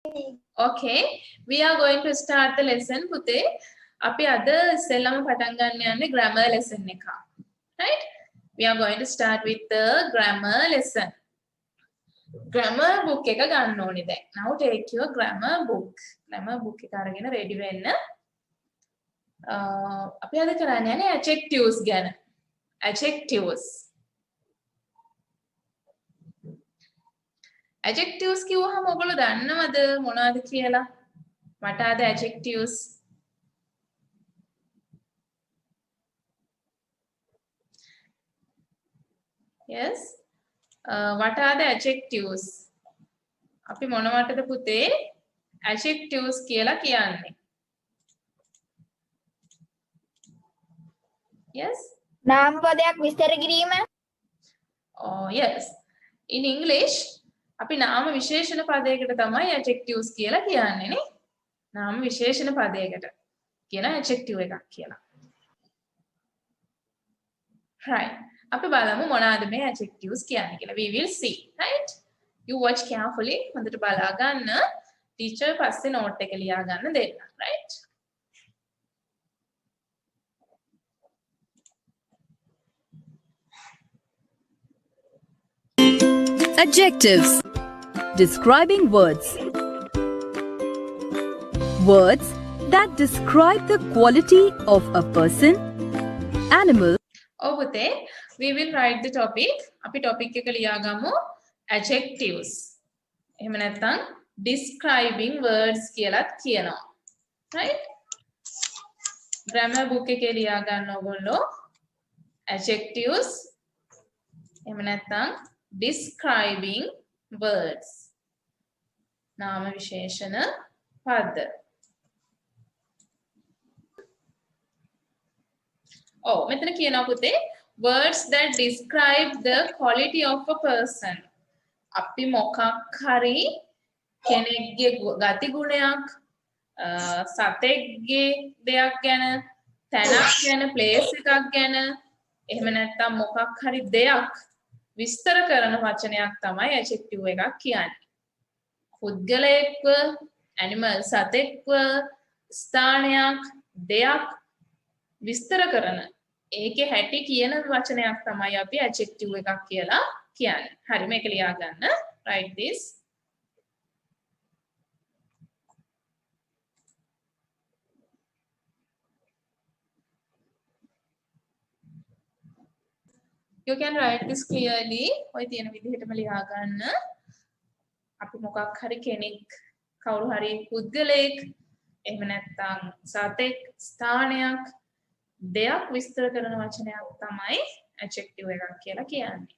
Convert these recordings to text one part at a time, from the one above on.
Okay, we are going to start the lesson පුතේ. අපි අද ඉස්සෙල්ලාම පටන් ගන්න යන්නේ grammar lesson එක. Right? We are going to start with the grammar lesson. Grammar book එක ගන්න ඕනේ දැන්. Now take your grammar book. Grammar book එක අරගෙන ready වෙන්න. අපි අද කරන්න යන්නේ adjectives ගැන. Adjectives. Adjectives කිව්වහම ඔයගොල්ලෝ දන්නවද මොනවද කියලා? What are the adjectives? Yes. What are the adjectives? අපි මොනවටද පුතේ adjectives කියලා කියන්නේ? Yes. නාම පදයක් විස්තර කිරීම. Oh yes. In English අපි නාම විශේෂණ පදයකට තමයි adjectives කියලා කියන්නේ නේ. නාම විශේෂණ පදයකට කියන adjective එකක් කියලා. Right. අපි බලමු මොනවාද මේ adjectives කියන්නේ කියලා. We will see, right? You watch carefully. හොඳට බලා ගන්න. Teacher පස්සේ note එක ලියා ගන්න දෙන්න, right? Adjectives. Describing words. Words that describe the quality of a person, animal. Oh, පුතේ, we will write the topic. අපි topic එක ලියා ගමු adjectives. එහෙම නැත්නම් describing words කියලාත් කියනවා. Right? Grammar book එකේ ලියා ගන්න ඕගොල්ලෝ adjectives. එහෙම නැත්නම් describing words. නාම විශේෂණ පද. Oh, මෙතන කියනවා පුතේ words that describe the quality of a person. අපි මොකක් හරි කෙනෙක්ගේ ගති ගුණයක් සතෙක්ගේ දෙයක් ගැන තැනක් ගැන place එකක් ගැන එහෙම නැත්නම් මොකක් හරි දෙයක් විස්තර කරන වචනයක් තමයි adjective එකක් කියන්නේ. පුද්ගලයෙක්ව, animal සතෙක්ව, ස්ථානයක්, දෙයක් විස්තර කරන ඒකේ හැටි කියන වචනයක් තමයි අපි adjective එකක් කියලා කියන්නේ. හරි මේක ලියා ගන්න. Write this. You can write this clearly. ඔය තියෙන විදිහටම ලියා ගන්න. අපි මොකක් හරි කෙනෙක් කවුරු හරි පුද්ගලයෙක් එහෙම නැත්නම් සතෙක් ස්ථානයක් දෙයක් විස්තර කරන වචනයක් තමයි adjective එකක් කියලා කියන්නේ.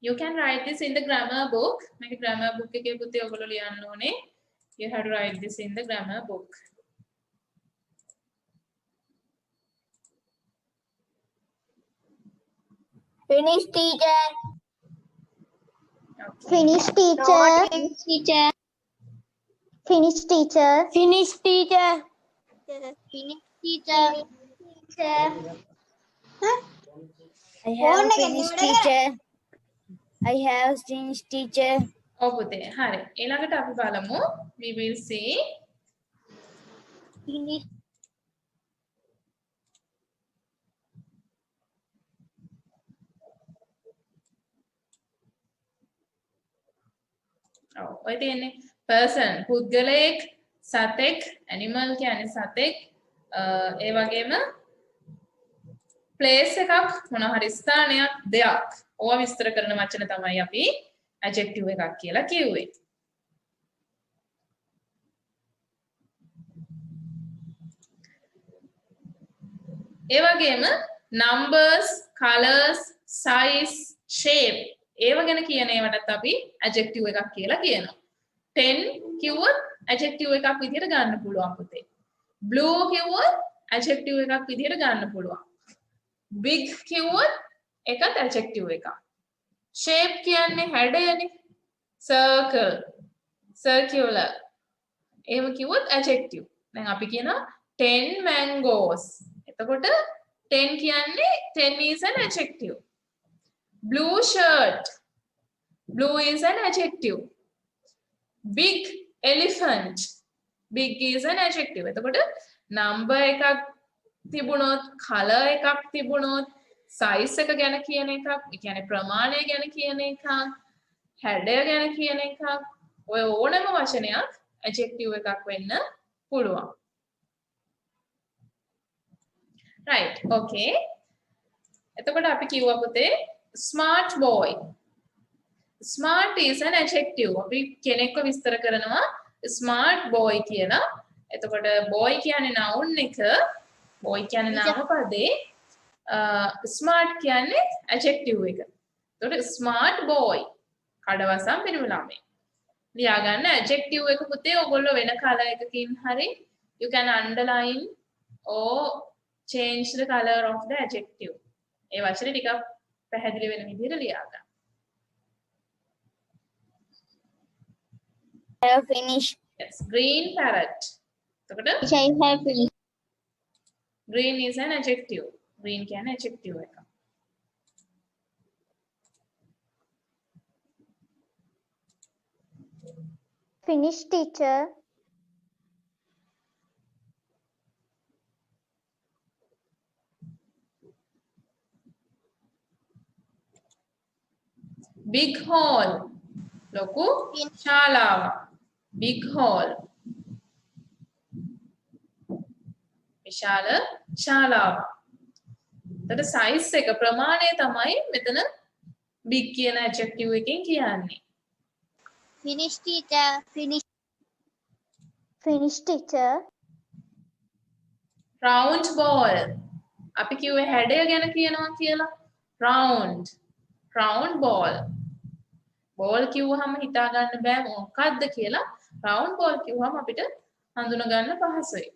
You can write this in the grammar book. මේක grammar book එකේ පුතේ ඔයගොල්ලෝ ලියන්න ඕනේ. You have to write this in the grammar book. Finish teacher. Okay. Finish teacher. Finish teacher. Finish teacher. Finish teacher. Finish teacher. Teacher. I have finished teacher. I have finished teacher. ඔව් පුතේ. හරි. ඊළඟට අපි බලමු. We will see. Finish. ඔව්. ඔය තියෙන්නේ person පුද්ගලයෙක් සතෙක් animal කියන්නේ සතෙක් ඒ වගේම place එකක් මොන හරි ස්ථානයක් දෙයක් ඕවා විස්තර කරන වචන තමයි අපි adjective එකක් කියලා කිව්වේ. ඒ වගේම numbers, colors, size, shape ඒව ගැන කියන ඒවටත් අපි adjective එකක් කියලා කියනවා. 10 කිව්වොත් adjective එකක් විදිහට ගන්න පුළුවන් පුතේ. blue කිව්වොත් adjective එකක් විදිහට ගන්න පුළුවන්. big කිව්වොත් ඒකත් adjective එකක්. shape කියන්නේ හැඩයනේ. circle, circular. එහෙම කිව්වොත් adjective. දැන් අපි කියනවා 10 mangoes. එතකොට 10 කියන්නේ 10 is an adjective. Blue shirt. Blue is an adjective. Big elephant. Big is an adjective. එතකොට number එකක් තිබුණොත්, color එකක් තිබුණොත්, size එක ගැන කියන එකක්, ඒ කියන්නේ ප්‍රමාණය ගැන කියන එකක්, හැඩය ගැන කියන එකක්, ඔය ඕනම වචනයක් adjective එකක් වෙන්න පුළුවන්. Right, okay. එතකොට අපි කිව්වා පුතේ smart boy. Smart is an adjective. අපි කෙනෙක්ව විස්තර කරනවා smart boy කියලා. එතකොට boy කියන්නේ noun එක, boy කියන්නේ නාම පදේ, smart කියන්නේ adjective එක. එතකොට smart boy කඩවසම් පෙනුම ළමයි. ලියා ගන්න adjective එක පුතේ ඔයගොල්ලෝ වෙන color එකකින් හරි you can underline or change the color of the adjective. ඒ වචනේ ටිකක් පැහැදිලි වෙන විදිහට ලියා ගන්න. I have finished. Yes, green parrot. එතකොට I have finished. green is an adjective. green කියන්නේ adjective එක. Finished, teacher. big hall. ලොකු ශාලාවක්. big hall. විශාල ශාලාවක්. එතකොට size එක ප්‍රමාණය තමයි මෙතන big කියන adjective එකෙන් කියන්නේ. Finished, teacher. Finished. Finished, teacher. round ball. අපි කිව්වේ හැඩය ගැන කියනවා කියලා. round. round ball. ball කිව්වහම හිතා ගන්න බෑ මොකක්ද කියලා. round ball කිව්වහම අපිට හඳුනා ගන්න පහසුයි.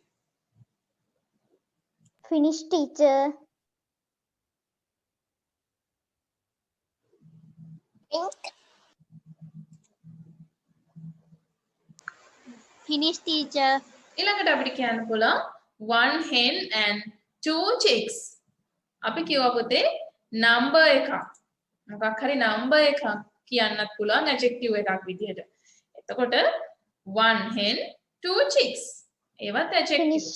Finished, teacher. Finished, teacher. ඊළඟට අපිට කියන්න පුළුවන් one hen and two chicks. අපි කිව්වා පුතේ number එකක්. මොකක් හරි number එකක් කියන්නත් පුළුවන් adjective එකක් විදිහට. එතකොට one hen two chicks. ඒවත් adjectives.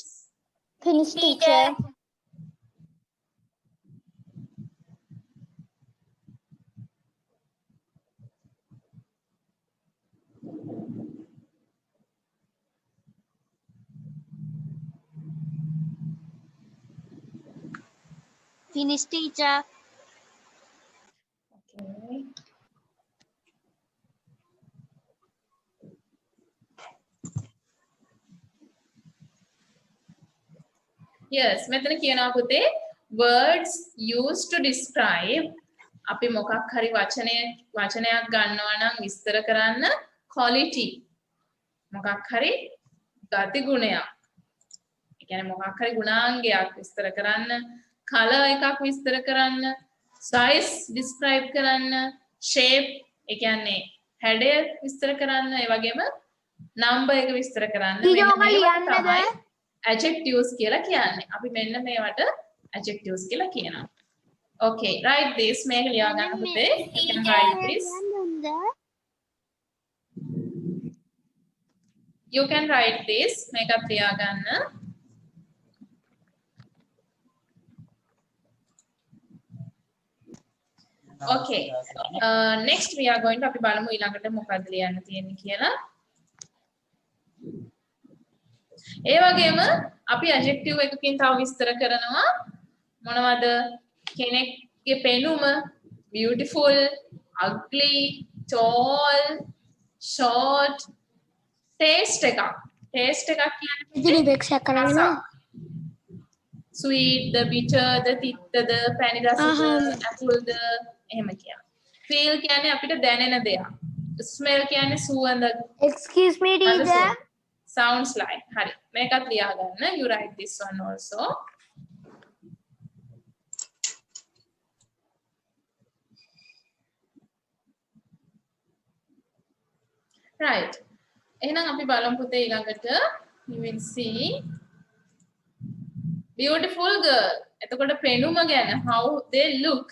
Finished, teacher. Finished, teacher. Okay. Yes, මෙතන කියනවා පුතේ words used to describe අපි මොකක් හරි වචනයක් ගන්නවා නම් විස්තර කරන්න quality මොකක් හරි ගති ගුණයක්. ඒ කියන්නේ මොකක් හරි ගුණාංගයක් විස්තර කරන්න, color එකක් විස්තර කරන්න, size describe කරන්න, shape ඒ කියන්නේ හැඩය විස්තර කරන්න, ඒ වගේම number එක විස්තර කරන්න. තමයි adjectives කියලා කියන්නේ. අපි මෙන්න මේවට adjectives කියලා කියනවා. Okay, write this. මේක ලියා ගන්න පුතේ. You can write this. You can write this. මේකත් ලියා ගන්න. Okay. Next we are going to අපි බලමු ඊළඟට මොකක්ද ලියන්න තියෙන්නේ කියලා. ඒ වගේම අපි adjective එකකින් තව විස්තර කරනවා මොනවද? කෙනෙක්ගේ පෙනුම beautiful, ugly, tall, short, taste එකක්. taste එකක් කියන්නේ sweet, the bitter, the thick, the පැණි රසද, apple ද එහෙම කියනවා. feel කියන්නේ අපිට දැනෙන දෙයක්. smell කියන්නේ සුවඳ. Excuse me, teacher. Sounds like. හරි. මේකත් ලියා ගන්න. You write this one also. Right. එහෙනම් අපි බලමු පුතේ ඊළඟට. You will see beautiful girl. එතකොට පෙනුම ගැන how they look.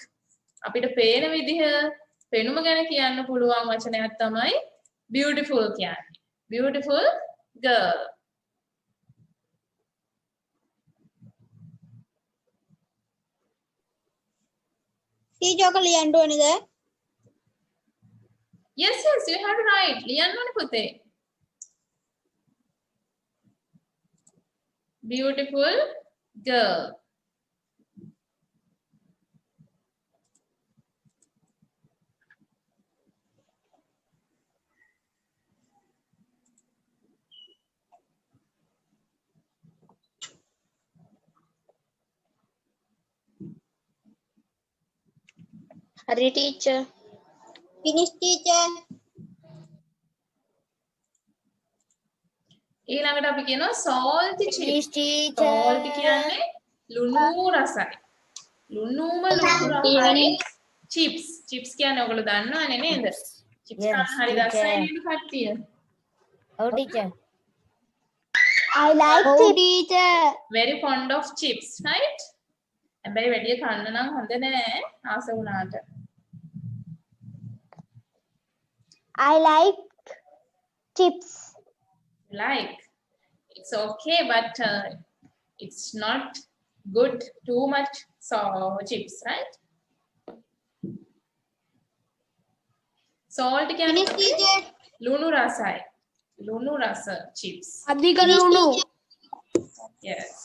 අපිට පේන විදිහ පෙනුම ගැන කියන්න පුළුවන් වචනයක් තමයි beautiful කියන්නේ. Beautiful girl. Teacher ඔක ලියන්න ඕනේද? Yes, yes, you have to write. ලියන්න ඕනේ පුතේ. Beautiful girl. Hurry, teacher. Finish, teacher. ඊළඟට අපි කියනවා salty chips. Finish, teacher. Salt කියන්නේ ලුණු රසයි. ලුණුම ලුණු රසයි. chips. chips කියන්නේ ඔයගොල්ලෝ දන්නවනේ නේද? chips Yes, කන්න හරි teacher. රසයි නේද කට්ටිය? Oh, teacher. I like teacher. Very fond of chips, right? හැබැයි වැඩි කන්න නම් හොඳ නෑ ආස වුණාට. I like chips. Like it's okay, but it's not good too much chips, right? Salt කියන්නේ Finish, teacher. ලුණු රසයි. ලුණු රස chips. අධික ලුණු. Yes.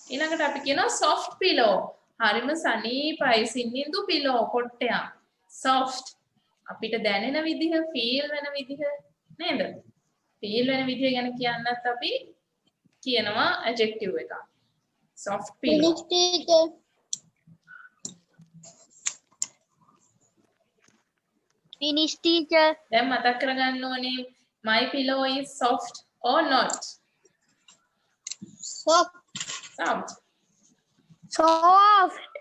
ඊළඟට අපි කියනවා soft pillow. හරිම සනීපයි සින්නින්දු pillow කොට්ටයක්. soft. අපිට දැනෙන විදිහ feel වෙන විදිහ නේද? feel වෙන විදිහ ගැන කියන්නත් අපි කියනවා adjective එකක්. soft pillow. Finish, teacher. Finish, teacher. දැන් මතක් කරගන්න ඕනේ my pillow is soft or not. Soft. soft. Soft.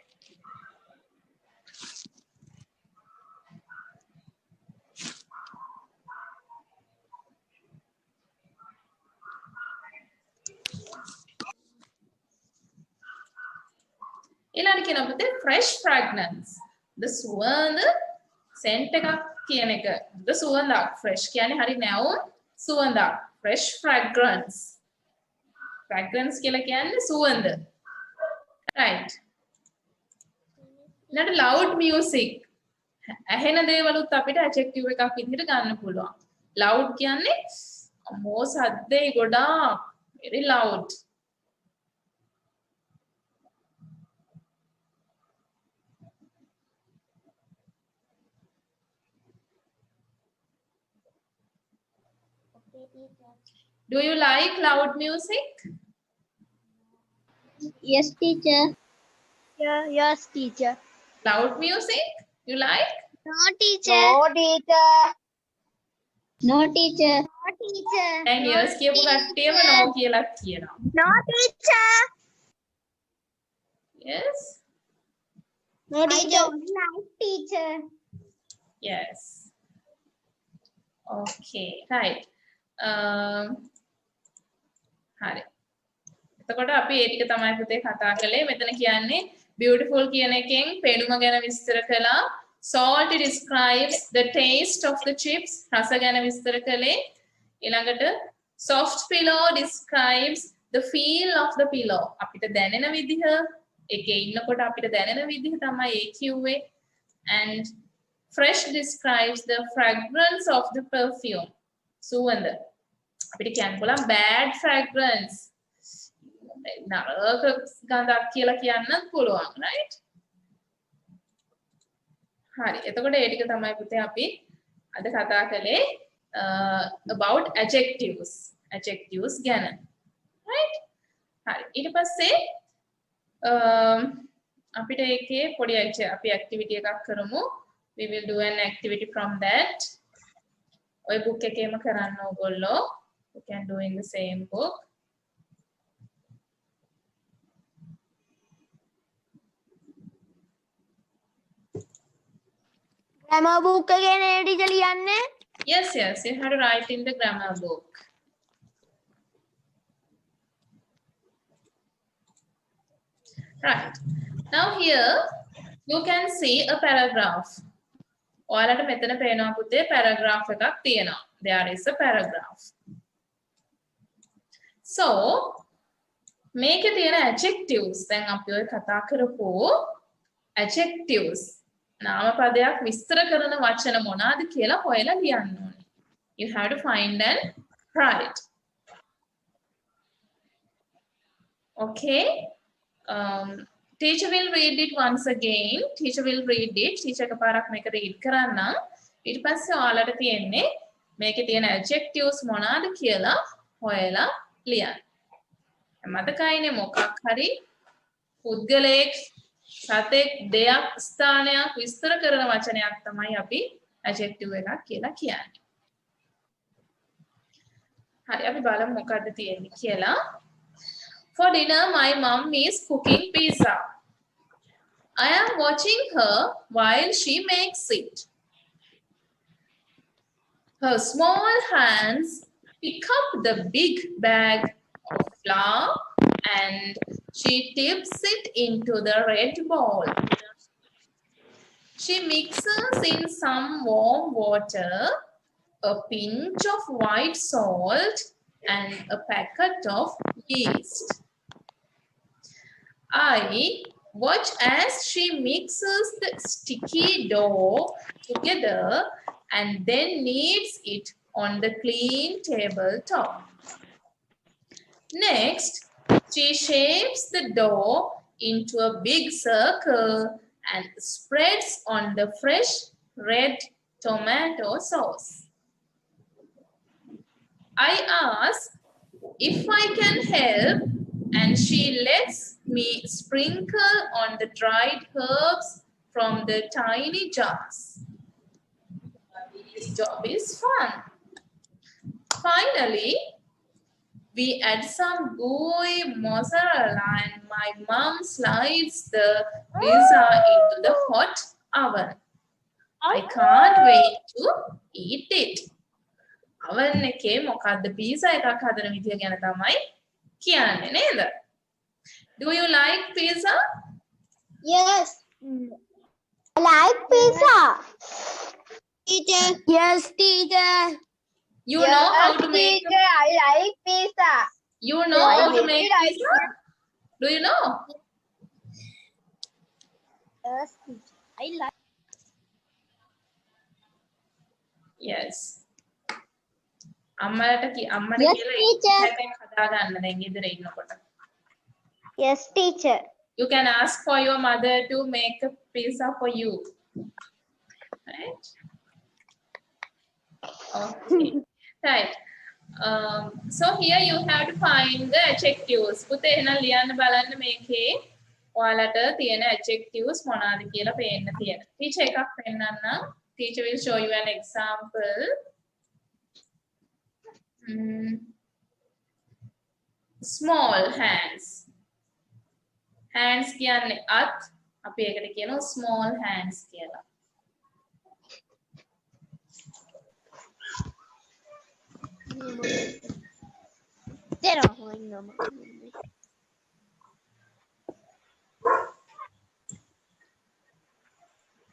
ඊළඟට කියන පුතේ fresh fragrance. the සුවඳ scent එකක් කියන එක. the සුවඳක් fresh කියන්නේ හරි නැවුම් සුවඳක්. fresh fragrance. fragrance කියලා කියන්නේ සුවඳ. right. ඊළඟට loud music. ඇහෙන දේවලුත් අපිට adjective එකක් විදිහට ගන්න පුළුවන්. loud කියන්නේ අම්මෝ සද්දේ ගොඩාක්. very loud. Do you like loud music? Yes, teacher. Yeah, yes, teacher. Loud music? You like? No, teacher. No, teacher. No, teacher. No, teacher. And yes, කියපු කට්ටියම no කියලා කියනවා. No, teacher. Yes? No, teacher. I don't like teacher. Yes. Okay, right. හරි. එතකොට අපි ඒ ටික තමයි පුතේ කතා කළේ. මෙතන කියන්නේ beautiful කියන එකෙන් පෙනුම ගැන විස්තර කළා. Salty describes the taste of the chips. රස ගැන විස්තර කළේ. ඊළඟට soft pillow describes the feel of the pillow. අපිට දැනෙන විදිහ, ඒකේ ඉන්නකොට අපිට දැනෙන විදිහ තමයි ඒ කිව්වේ. And fresh describes the fragrance of the perfume. සුවඳ. අපිට කියන්න පුළුවන් bad fragrance. නරක ගඳක් කියලා කියන්නත් පුළුවන්, right? හරි. එතකොට ඒ ටික තමයි පුතේ අපි අද කතා කළේ about adjectives. adjectives ගැන. right? හරි. ඊට පස්සේ අපිට ඒකේ පොඩි අපි activity එකක් කරමු. We will do an activity from that. ඔය book එකේම කරන්න ඕගොල්ලෝ. You can do in the same book. grammar book එකේ නේද ටීචර් ලියන්නේ? Yes, yes, you have to write in the grammar book. Right. Now here you can see a paragraph. ඔයාලට මෙතන පේනවා පුතේ paragraph එකක් තියෙනවා. There is a paragraph. So මේකේ තියෙන adjectives දැන් අපි ඔය කතා කරපු adjectives නාම පදයක් විස්තර කරන වචන මොනවාද කියලා හොයලා ලියන්න ඕනේ. You have to find and write. Okay. Teacher will read it once again. Teacher will read it. Teacher එකපාරක් මේක read කරන්නම්. ඊට පස්සේ ඔයාලට තියෙන්නේ මේකේ තියෙන adjectives මොනවාද කියලා හොයලා ලියන්න. මතකයිනේ මොකක් හරි පුද්ගලයෙක් සතෙක් දෙයක් ස්ථානයක් විස්තර කරන වචනයක් තමයි අපි adjective එකක් කියලා කියන්නේ. හරි අපි බලමු මොකක්ද තියෙන්නේ කියලා. For dinner, my mom is cooking pizza. I am watching her while she makes it. Her small hands pick up the big bag of flour and she tips it into the red bowl. She mixes in some warm water, a pinch of white salt, and a packet of yeast. I watch as she mixes the sticky dough together and then kneads it on the clean tabletop. Next, she shapes the dough into a big circle and spreads on the fresh red tomato sauce. I ask if I can help, and she lets me sprinkle on the dried herbs from the tiny jars. This job is fun. Finally, we add some gooey mozzarella and my mom slides the pizza into the hot oven. I can't wait to eat it. oven එකේ මොකද්ද pizza එකක් හදන විදිය ගැන තමයි කියන්නේ නේද? Do you like pizza? Yes. I like pizza. Teacher. Yes, teacher. You know how to make teacher, I like pizza. You know how to make pizza? Do you know? Yes, teacher. I like. Yes. අම්මට Yes, කියලා teacher. එකක් හදා ගන්න දැන් ගෙදර ඉන්නකොට. Yes, teacher. You can ask for your mother to make a pizza for you. Right? Okay. Right. So here you have to find the adjectives. පුතේ එහෙනම් ලියන්න බලන්න මේකේ ඔයාලට තියෙන adjectives මොනවාද කියලා පේන්න තියෙන. Teacher එකක් පෙන්නන්නම්. Teacher will show you an example. Small hands. Hands කියන්නේ අත්. අපි ඒකට කියනවා small hands කියලා.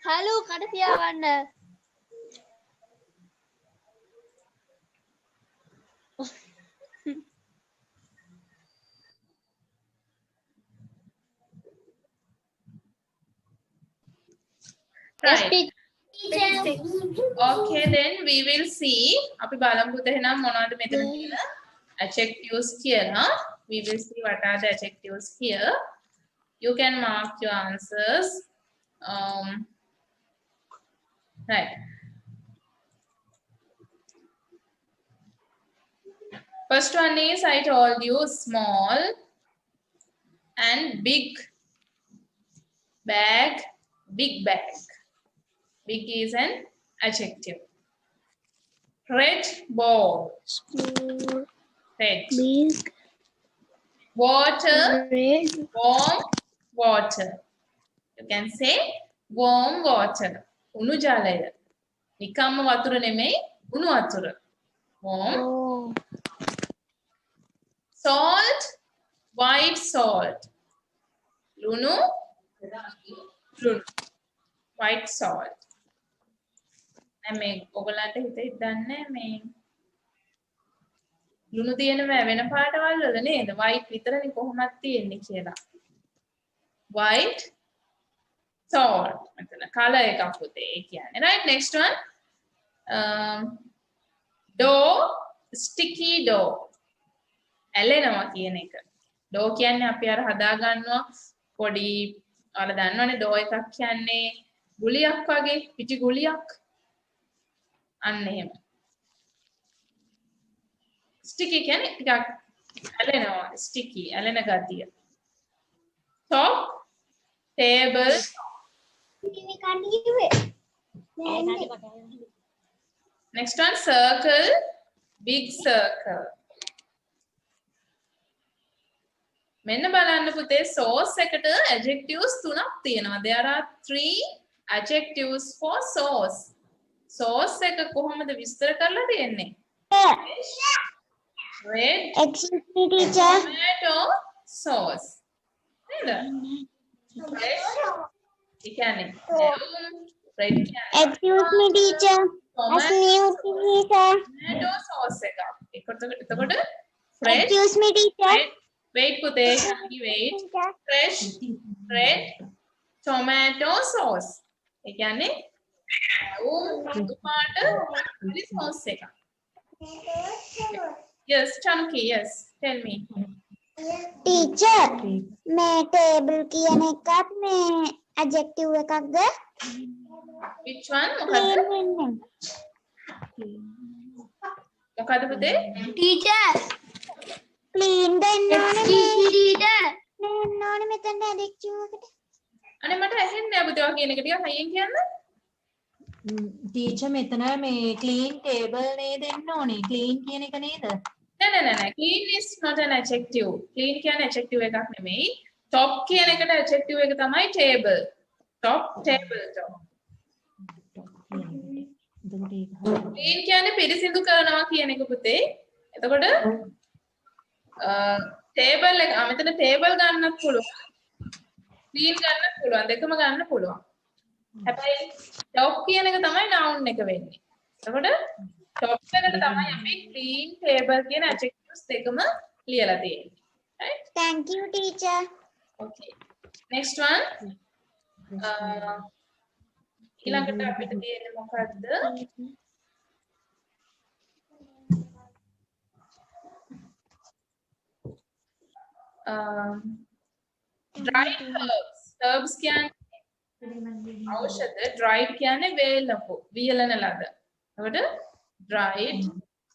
Hello, කට තියාගන්න. Right. Okay, then we will see. අපි බලමු එහෙනම් මොනවද මෙතන තියෙන adjectives කියලා. We will see what are the adjectives here. You can mark your answers. Right. First one is I told you small and big. bag, big bag. Big is an adjective. Red ball, red. Big. Water, Red. warm water. You can say warm water. උණු ජලය. නිකම්ම වතුර නෙමෙයි උණු වතුර. Warm. Oh. Salt, white salt. ලුණු, ලුණු. White salt. දැන් මේ ඔයගලන්ට හිතේ දන්නේ මේ ලුණු තියෙනවා වෙන පාටවල් වල නේද? white විතරනේ කොහොමද තියෙන්නේ කියලා. white salt. මෙතන color එකක් පුතේ ඒ කියන්නේ. right, next one. Door, sticky door. ඇලෙනවා කියන එක. door කියන්නේ අපි අර හදා ගන්නවා පොඩි ඔයාලා දන්නවනේ door එකක් කියන්නේ ගුලියක් වගේ, පිටි ගුලියක්. අන්න එහෙම. sticky කියන්නේ ටිකක් ඇලෙනවා, sticky ඇලෙන ගතිය. top, table. Next one, circle, big circle. මෙන්න බලන්න පුතේ sauce එකට adjectives තුනක් තියෙනවා. There are 3 adjectives for sauce. sauce එක කොහොමද විස්තර කරලා තියෙන්නේ? Red. Excuse me, teacher. Tomato sauce. නේද? Fresh. ඒ කියන්නේ red කියන්නේ. Excuse me, teacher. Excuse me, teacher. Tomato sauce එකක්. එතකොට fresh. Excuse me, teacher. Wait පුතේ, wait. Fresh red tomato sauce. ඒ කියන්නේ සුදු පාට sauce එකක්. Yes, Chunky, yes. Tell me. Teacher, මේ table කියන එකත් මේ adjective එකක්ද? Which one? මොකද්ද? මොකද්ද පුතේ? Teacher. Clean දෙන්න ඕනේ. teacher. දෙන්න ඕනේ මෙතන adjective එකට. අනේ මට ඇහෙන්නේ නැහැ පුතේ ඔයා කියන එක ටිකක් හයියෙන් කියන්න. ටීචර් මෙතන මේ clean table නේද එන්න ඕනේ. clean කියන එක නේද? නෑ. Clean is not an adjective. Clean කියන්නේ adjective එකක් නෙමෙයි. Top කියන එකට adjective එක තමයි table. Top, table top. Clean කියන්නේ පිරිසිදු කරනවා කියන එක පුතේ. එතකොට table එක මෙතන table ගන්නත් පුළුවන්. Clean ගන්නත් පුළුවන්. දෙකම ගන්න පුළුවන්. හැබැයි top කියන එක තමයි noun එක වෙන්නේ. එතකොට top එකට තමයි අපි clean table කියන adjectives දෙකම ලියලා තියෙන්නේ. Right? Thank you, teacher. Okay. Next one. ඊළඟට අපිට තියෙන්නේ මොකද්ද? dried herbs. Herbs කියන්නේ ඖෂධ, dried කියන්නේ වේලපු, වියලන ලද. එතකොට dried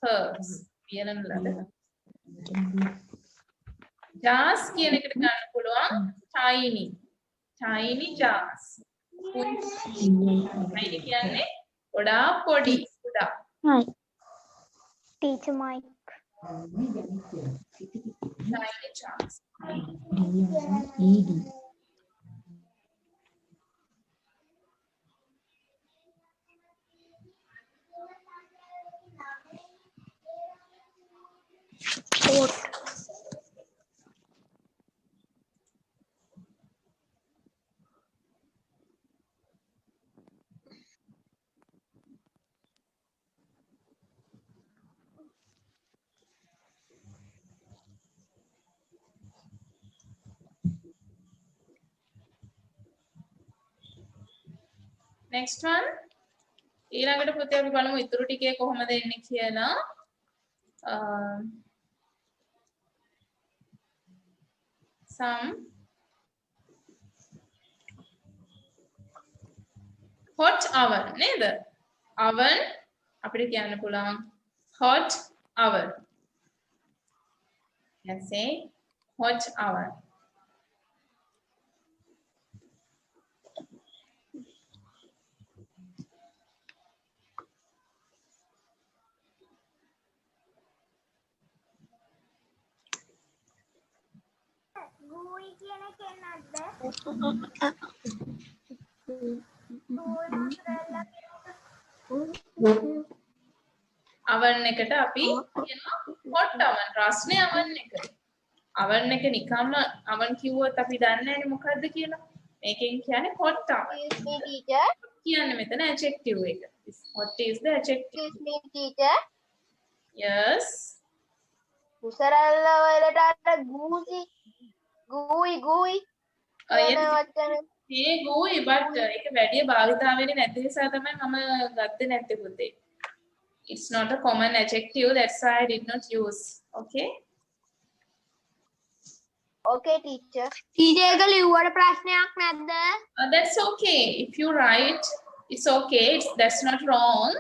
herbs, වියලන ලද. jars කියන එකට ගන්න පුළුවන් tiny. tiny jars. tiny කියන්නේ ගොඩාක් පොඩි, ගොඩාක්. Hi. Teacher Mike. tiny jars. Next one. ඊළඟට පුතේ අපි බලමු ඉතුරු ටිකේ කොහොමද එන්නේ කියලා. Some hot oven නේද? oven අපිට කියන්න පුළුවන් hot oven. Let's say hot oven. ගූයි කියන කෙනක්ද? oven එකට අපි කියනවා hot oven රස්නේ oven එක. oven එක නිකම්ම oven කිව්වොත් අපි දන්නේ නැහැ මොකද්ද කියලා. මේකෙන් කියන්නේ hot oven. Excuse me, teacher. කියන්නේ මෙතන adjective එක. Hot is the adjective. Excuse me, teacher. Yes. උසරල්ල වලට අර ගූයි yes. වචන මේ ගෝයි but ඒක වැඩි භාවිතා වෙන්නේ නැති නිසා තමයි මම ගත්තේ නැත්තේ පුතේ. It's not a common adjective, that's why I did not use. Okay? Okay, teacher. Teacher එක ලිව්වට ප්‍රශ්නයක් නැද්ද? That's okay. If you write, it's okay. That's not wrong.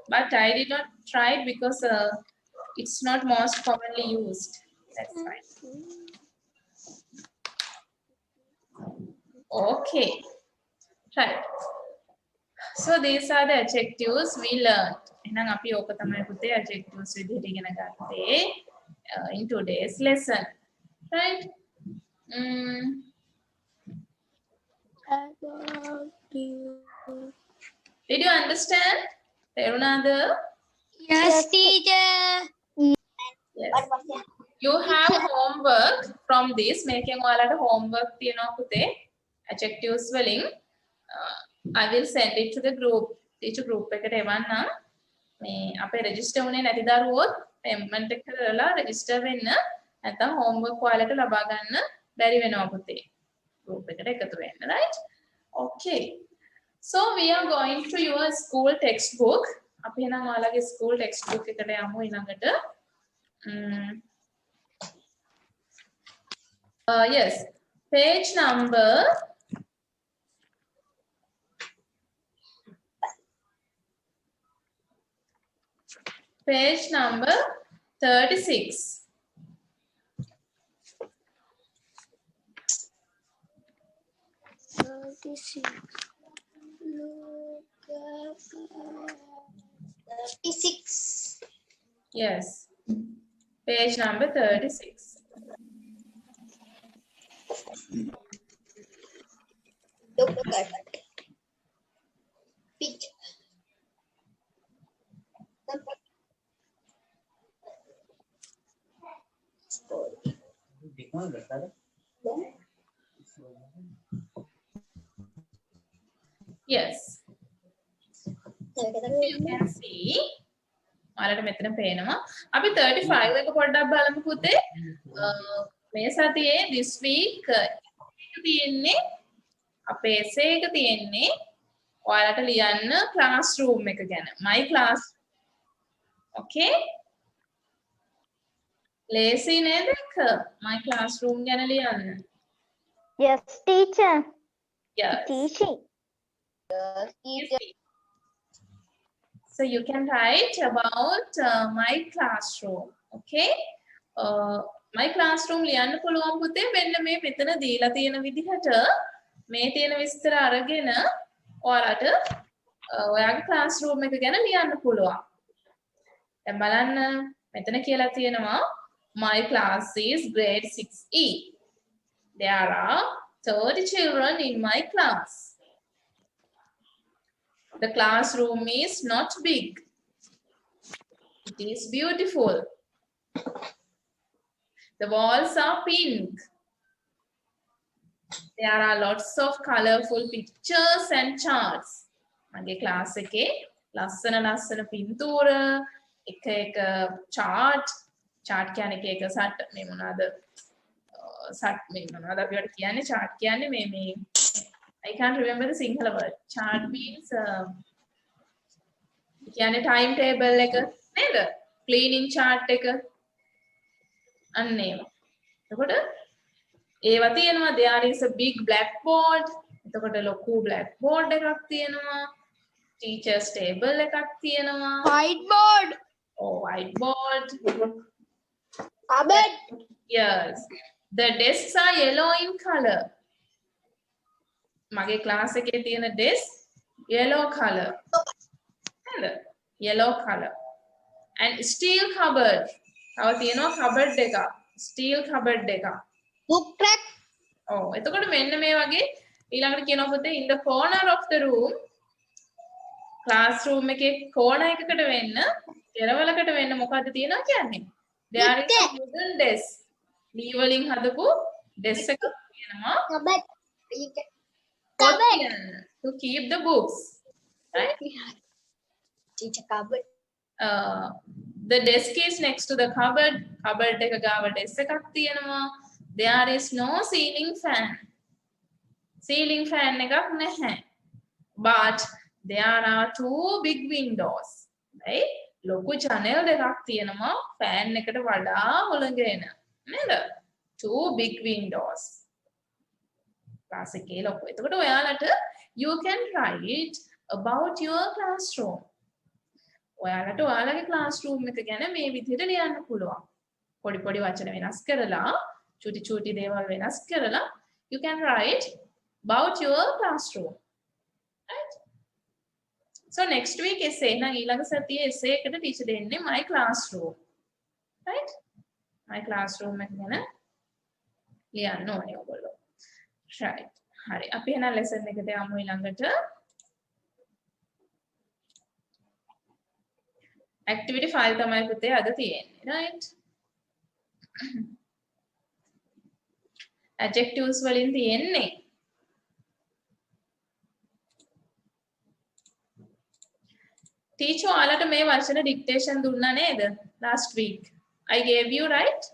But I did not try it because it's not most commonly used. That's fine. Okay. Right. So these are the adjectives we learned. එහෙනම් අපි ඕක තමයි පුතේ adjectives විදිහට ඉගෙන ගත්තේ in today's lesson. Right? Did you understand? තේරුණාද? Yes, teacher. Yes. You have homework from this. මේකෙන් ඔයාලට homework තියෙනවා පුතේ. Adjectives වලින්. I will send it to the group. teacher group එකට එවන්නම්. මේ අපේ register වුණේ නැති දරුවොත් payment එක කරලා register වෙන්න. නැත්නම් homework ඔයාලට ලබා ගන්න බැරි වෙනවා පුතේ. group එකට එකතු වෙන්න. Right? Okay. So we are going to your school textbook. අපි එහෙනම් ඔයාලගේ school textbook එකට යමු ඊළඟට. Yes. Page number 36. Yes. Page number 36. Look at picture. Yes. You can see. ඔයාලට මෙතන පේනවා. අපි 35 එක පොඩ්ඩක් බලමු පුතේ. මේ සතියේ this week එක තියෙන්නේ අපේ essay එක තියෙන්නේ ඔයාලට ලියන්න classroom එක ගැන. My class. Okay? ලේසි නේද? My classroom ගැන ලියන්න. Yes, teacher. Yes. Teacher. So you can write about my classroom. Okay? My classroom ලියන්න පුළුවන් පුතේ මෙන්න මේ මෙතන දීලා තියෙන විදිහට මේ තියෙන විස්තර අරගෙන ඔයාලට ඔයාගේ classroom එක ගැන ලියන්න පුළුවන්. දැන් බලන්න මෙතන කියලා තියෙනවා my class is grade 6E. There are 30 children in my class. The classroom is not big. It is beautiful. The walls are pink. There are lots of colorful pictures and charts. මගේ class එකේ ලස්සන පින්තූර එක chart කියන්නේ එක සට් මේ මොනවාද අපි වලට කියන්නේ chart කියන්නේ මේ I can't remember the Sinhala word. Chart means කියන්නේ timetable එක නේද? Cleaning chart එක අන්න ඒවා. එතකොට ඒවා තියෙනවා there is a big blackboard. එතකොට ලොකු blackboard එකක් තියෙනවා. Teachers table එකක් තියෙනවා. Whiteboard. Oh, whiteboard. Cupboard. Yes. The desks are yellow in color. මගේ class එකේ තියෙන desk yellow color. නේද? Yellow color. And steel cupboard. තව තියෙනවා cupboard එකක්. Steel cupboard එකක්. Book rack. ඔව් එතකොට මෙන්න මේ වගේ ඊළඟට කියනවා පුතේ in the corner of the room classroom එකේ corner එකකට වෙන්න කෙරවලකට වෙන්න මොකද්ද තියෙනවා කියන්නේ there is a wooden desk ලී වලින් හදපු desk එකක් තියෙනවා to keep the books right teacher cupboard the desk is next to the cupboard එක ගාව desk එකක් තියෙනවා there is no ceiling fan එකක් නැහැ but there are two big windows right ලොකු channel දෙකක් තියෙනවා fan එකට වඩා හොළඟගෙන නේද two big windows class එකේ ලොකු එතකොට ඔයාලට you can write about your classroom ඔයාලට ඔයාලගේ classroom එක ගැන මේ විදිහට ලියන්න පුළුවන් පොඩි පොඩි වචන වෙනස් කරලා චුටි දේවල් වෙනස් කරලා you can write about your classroom right so next week essay නම් ඊළඟ සතියේ essay එකට teacher දෙන්නේ my classroom right my classroom එක ගැන ලියන්න ඕනේ ඔයගොල්ලෝ right හරි අපි එහෙනම් lesson එකට යමු ඊළඟට activity 5 තමයි පුතේ අද තියෙන්නේ right adjectives වලින් තියෙන්නේ teacher ඔයාලට මේ වචන dictation දුන්නා නේද last week I gave you right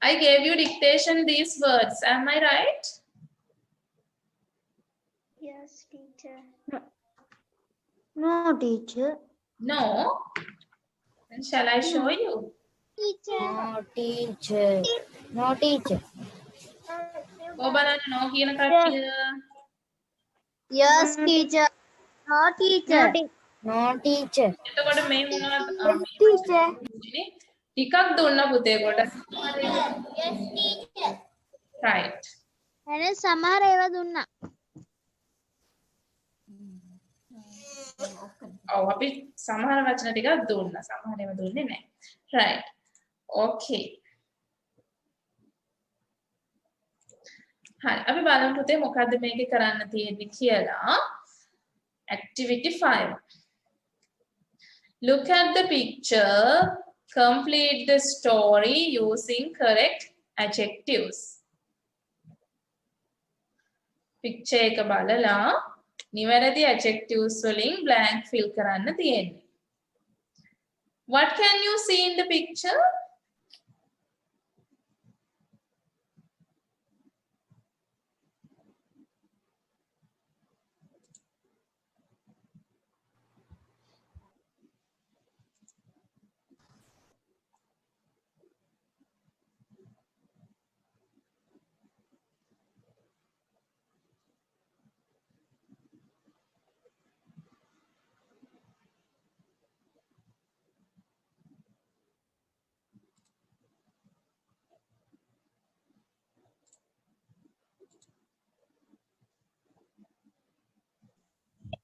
I gave you dictation these words am I right yes teacher no teacher no then shall I show you teacher no teacher ඔබ බලන්න no කියන කට්ටිය yes teacher no teacher එතකොට මේ මොනවද teacher ටිකක් දුන්න පුතේ කොට yes teacher right එනේ සමහර ඒවා දුන්නා ඔව් අපි සමහර වචන ටිකක් දුන්නා සමහර ඒවා දුන්නේ නැහැ right okay හරි අපි බලමු පුතේ මොකද්ද මේකේ කරන්න තියෙන්නේ කියලා activity 5 look at the picture complete the story using correct adjectives picture එක බලලා නිවැරදි adjectives වලින් blank fill කරන්න තියෙන්නේ what can you see in the picture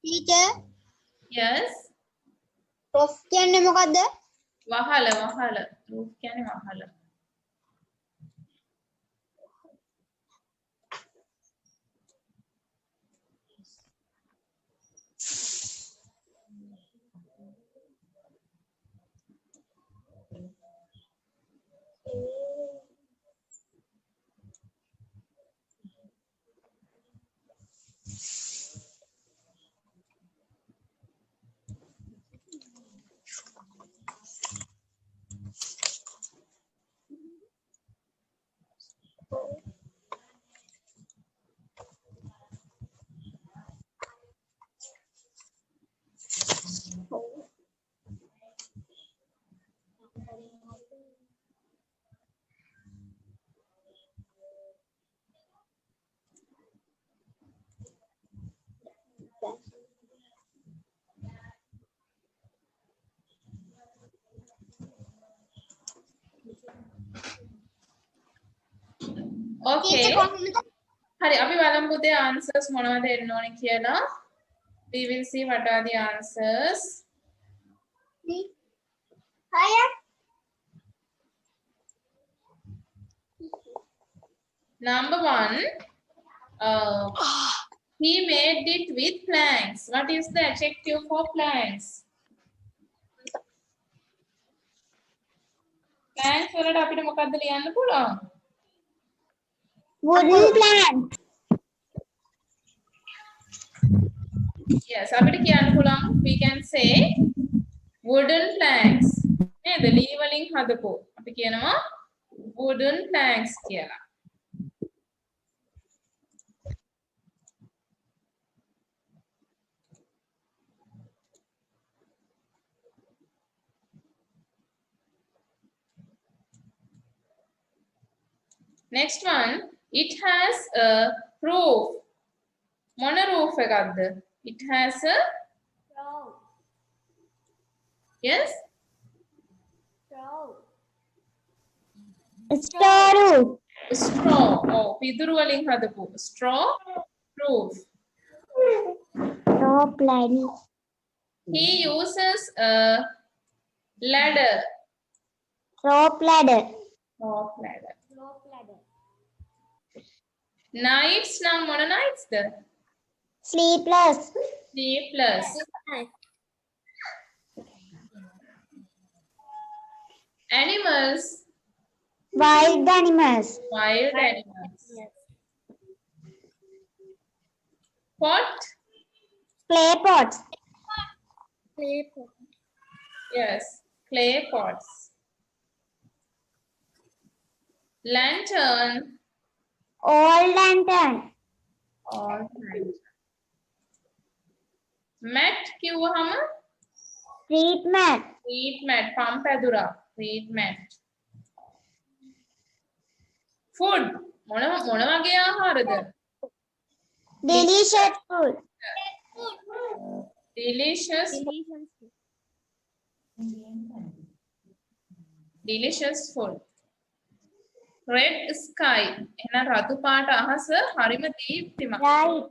teacher yes roof කියන්නේ මොකද්ද වහල roof කියන්නේ වහල okay hari අපි බලමු පුතේ answers මොනවද එන්න ඕනේ කියලා we will see what are the answers Number 1, he made it with planks. What is the adjective for planks? Planks වලට අපිට මොකක්ද ලියන්න පුළුවන්? wooden plank. Yes, අපිට කියන්න පුළුවන්. We can say wooden planks. නේද? ලී වලින් හදපු. අපි කියනවා wooden planks කියලා. Next one, it has a roof. මොන roof එකක්ද? It has a yes? Straw roof. Straw. Oh, පිදුරු වලින් හදපු. Straw roof. Straw plank. He uses a ladder. Rope ladder. Rope ladder. Nights නම් මොන nights ද? Sleepless. Sleepless. Animals. Wild animals. Wild animals. Pot. Clay pots. Yes, clay pots. Lantern. Old lantern. All right. Mat කිව්වහම Street mat. street mat පම්පැදුරා street mat. Food මොන වගේ ආහාරද? Delicious food. Delicious delicious food. Red sky එහෙනම් රතු පාට අහස හරිම දීප්තිමත්. Bright.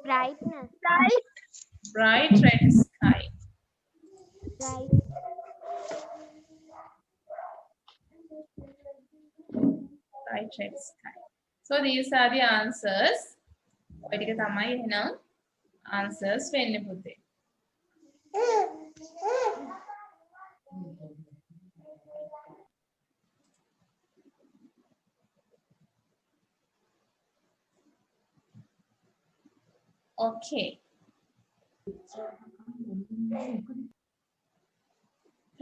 Brightness. Bright red sky. Bright. Bright red sky. So these are the answers. ඔය ටික තමයි එහෙනම් answers වෙන්නේ පුතේ. Okay.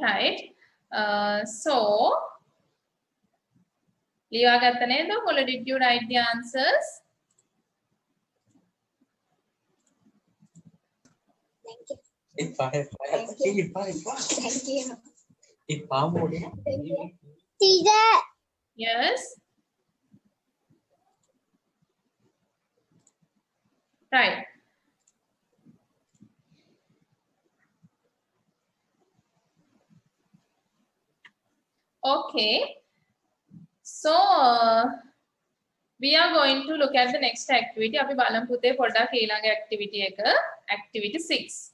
Right. So, ලියා ගත්ත නේද? ඔයාලා did you write the answers? Teacher. Yes. Right. Okay. So we are going to look at the next activity. අපි බලමු පුතේ පොඩ්ඩක් ඊළඟ activity එක. Activity 6.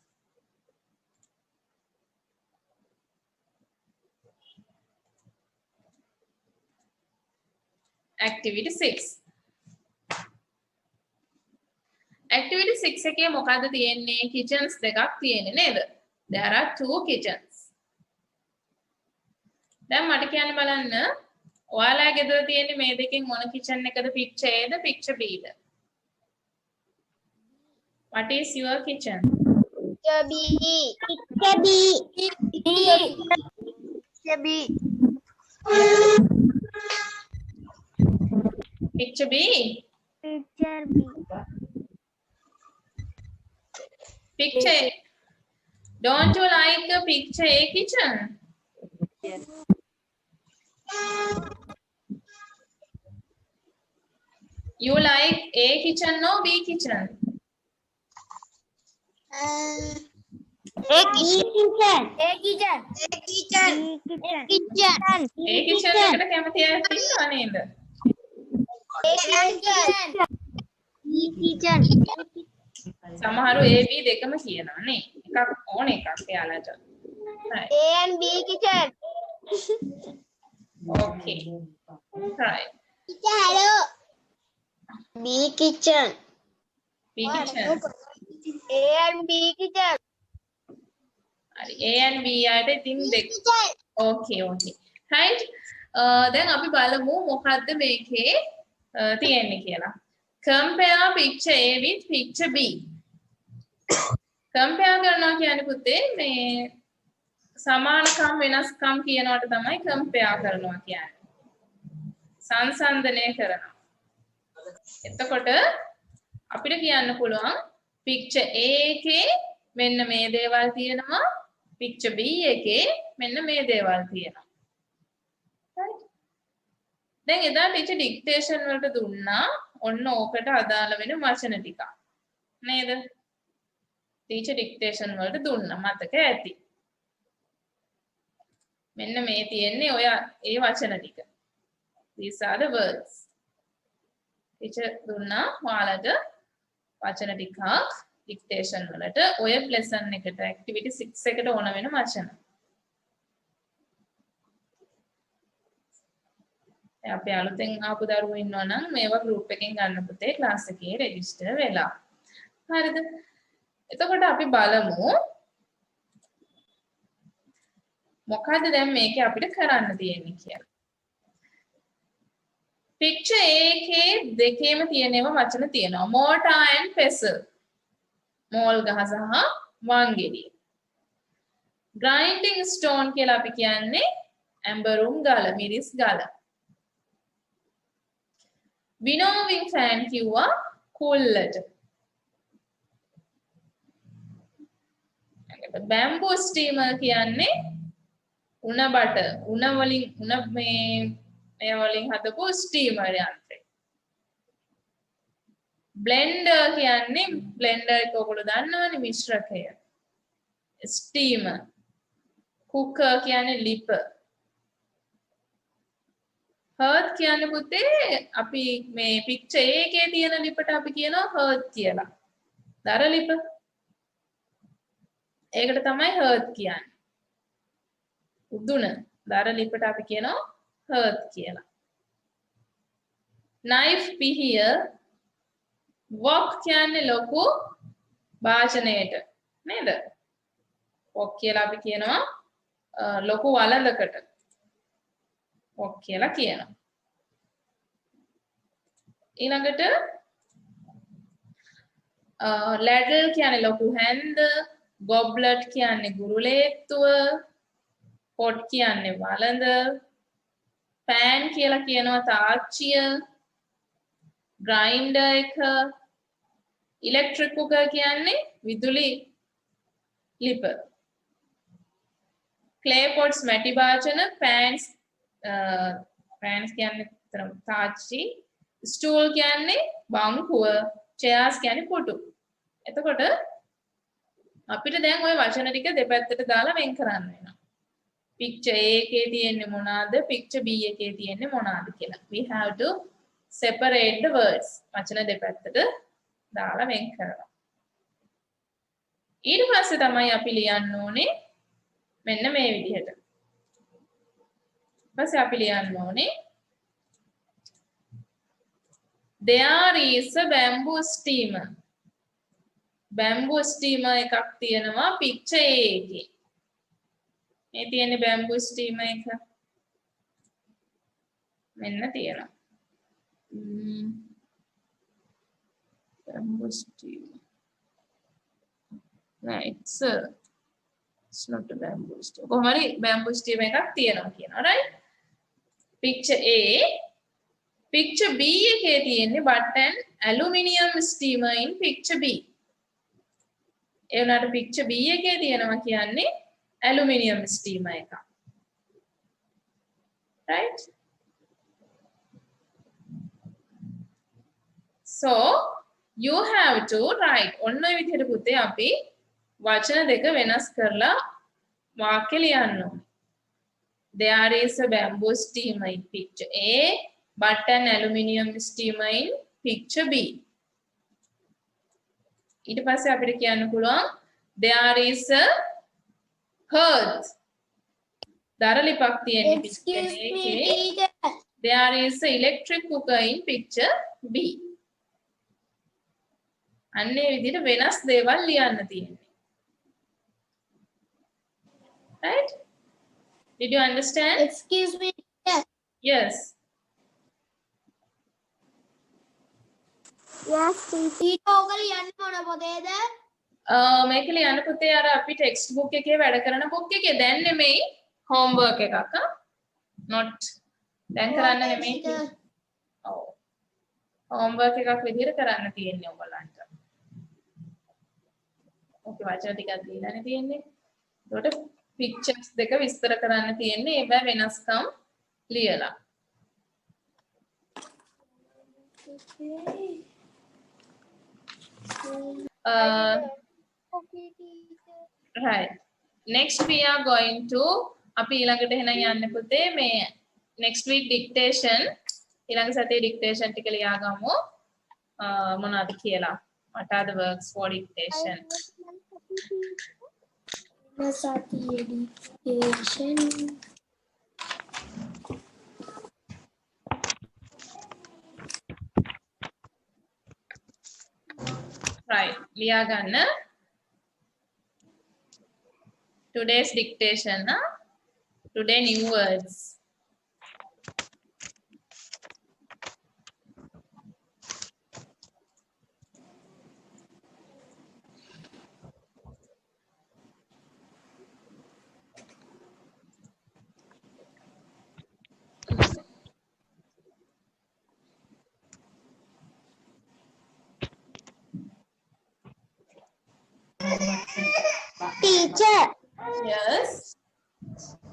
Activity 6. Activity 6 එකේ මොකද්ද තියෙන්නේ? Kitchens දෙකක් තියෙන්නේ නේද? There are 2 kitchens. දැන් මට කියන්න බලන්න ඔයාලා ගෙදර තියෙන්නේ මේ දෙකෙන් මොන kitchen එකද? picture A the picture B the? What is your kitchen? Picture B. Picture B. Picture B. Picture B. Picture B. Picture A. Don't you like the picture A kitchen? Yes. You like A kitchen or B kitchen? A kitchen. A kitchen. A kitchen. A kitchen. A kitchen එකට කැමති අය ඉන්නව නේද? A kitchen. B kitchen. සමහරු A B දෙකම කියනවා නේ. එකක් ඕන එකක් එයාලට. Right. A and B kitchen. Okay. Right. Teacher, hello. B kitchen. B kitchen. A and B kitchen. හරි. A and B ආට ඉතින් දෙක. Okay. Right. දැන් අපි බලමු මොකද්ද මේකේ තියෙන්නේ කියලා. Compare picture A with picture B. Compare කරනවා කියන්නේ පුතේ මේ සමානකම් වෙනස්කම් කියනවට තමයි compare කරනවා කියන්නේ. සංසන්දනය කරනවා. එතකොට අපිට කියන්න පුළුවන් picture A එකේ මෙන්න මේ දේවල් තියෙනවා, picture B එකේ මෙන්න මේ දේවල් තියෙනවා. right? දැන් එදා ටීචර් ඩික්ටේෂන් වලට දුන්නා ඔන්න ඕකට අදාළ වෙන වචන ටික. නේද? ටීචර් ඩික්ටේෂන් වලට දුන්නා මතක ඇති. මෙන්න මේ තියෙන්නේ ඔය ඒ වචන ටික. These are the words. Teacher දුන්නා ඔයාලට වචන ටිකක් ඩික්ටේෂන් වලට ඔය ලෙසන් එකට ඇක්ටිවිටි 6 එකට ඕන වෙන වචන. අපි අලුතෙන් ආපු දරුවෝ ඉන්නවා නම් මේවා ගෲප් එකෙන් ගන්න පුතේ ක්ලාස් එකේ රෙජිස්ටර් වෙලා. හරිද? එතකොට අපි බලමු මොකද්ද දැන් මේකේ අපිට කරන්න තියෙන්නේ කියලා. picture A එකේ දෙකේම තියෙනවා වචන තියෙනවා. mortar and pestle. මෝල් ගහ සහ වංගෙඩිය. grinding stone කියලා අපි කියන්නේ ඇඹරුම් ගල, මිරිස් ගල. winnowing fan කිව්වා කුල්ලට. bamboo steamer කියන්නේ උණ බට, උණ වලින් උණ මේ වලින් හදපු ස්ටීමර් යන්ත්‍රය. බ්ලෙන්ඩර් කියන්නේ බ්ලෙන්ඩර් එක ඔයගොල්ලෝ දන්නවනේ මිශ්‍රකය. ස්ටීමර්. කුකර් කියන්නේ ලිප. හර්ත් කියන්නේ පුතේ අපි මේ පික්චර් A එකේ තියෙන ලිපට අපි කියනවා හර්ත් කියලා. දර ලිප. ඒකට තමයි හර්ත් කියන්නේ. උදුන දර ලිපට අපි කියනවා හර්ත් කියලා. knife පිහිය wok කියන්නේ ලොකු භාජනයට නේද? wok කියලා අපි කියනවා ලොකු වළඳකට. wok කියලා කියනවා. ඊළඟට ladle කියන්නේ ලොකු හැන්ද, goblet කියන්නේ ගුරුලේත්තුව, pot කියන්නේ වළඳ, pan කියලා කියනවා තාච්චිය, grinder එක, electric cooker කියන්නේ විදුලි ලිප, clay pots මැටි භාජන, pans කියන්නේ තාච්චි, stool කියන්නේ බංකුව, chairs කියන්නේ පුටු. එතකොට අපිට දැන් ওই වචන ටික දෙපැත්තට දාලා වෙන් කරන්න වෙනවා. picture A එකේ තියෙන්නේ මොනවාද, picture B එකේ තියෙන්නේ මොනවාද කියලා. We have to separate the words. වචන දෙපැත්තට දාලා වෙන් කරනවා. ඊට පස්සේ තමයි අපි ලියන්න ඕනේ මෙන්න මේ විදිහට. ඊපස්සේ අපි ලියන්න ඕනේ there is a bamboo steamer. bamboo steamer එකක් තියෙනවා picture A එකේ. මේ තියෙන්නේ bamboo steamer එක. මෙන්න තියෙනවා. bamboo steamer. No, it's not a bamboo steamer. කොහොමරි bamboo steamer එකක් තියෙනවා කියනවා right? picture A. picture B එකේ තියෙන්නේ but an aluminium steamer in picture B. ඒ වුණාට picture B එකේ තියෙනවා කියන්නේ aluminium steamer එකක්. Right? So you have to write ඔන්න ඔය විදිහට පුතේ අපි වචන දෙක වෙනස් කරලා වාක්‍ය ලියන්න ඕනේ. There is a bamboo steamer in picture A but an aluminium steamer in picture B. ඊට පස්සේ අපිට කියන්න පුළුවන් there is a hearth. දර ලිපක් තියෙන picture A එකේ. There is a electric cooker in picture B. අන්න ඒ විදිහට වෙනස් දේවල් ලියන්න තියෙන්නේ. Right? Did you understand? Excuse me. Yes. Yes, ඊට ඕක ලියන්න මොන පොතේද? මේක ලියන්න පුතේ අර අපි ටෙක්ස්ට් බුක් එකේ වැඩ කරන බුක් එකේ දැන් නෙමෙයි homework එකක් not දැන් කරන්න නෙමෙයි. ඔව්. homework එකක් විදිහට කරන්න තියෙන්නේ ඔයගලන්ට. ඕකේ වචන ටිකක් දීලානේ තියෙන්නේ. ඒකට pictures දෙක විස්තර කරන්න තියෙන්නේ ඒවා වෙනස්කම් ලියලා. Right. Next we are going to අපි ඊළඟට එහෙනම් යන්න පුතේ මේ next week dictation ඊළඟ සතියේ dictation ටික ලියා ගමු. මොනවද කියලා? What are the works for dictation? Right. ලියා ගන්න. Today's dictation, today new words. Teacher. Yes.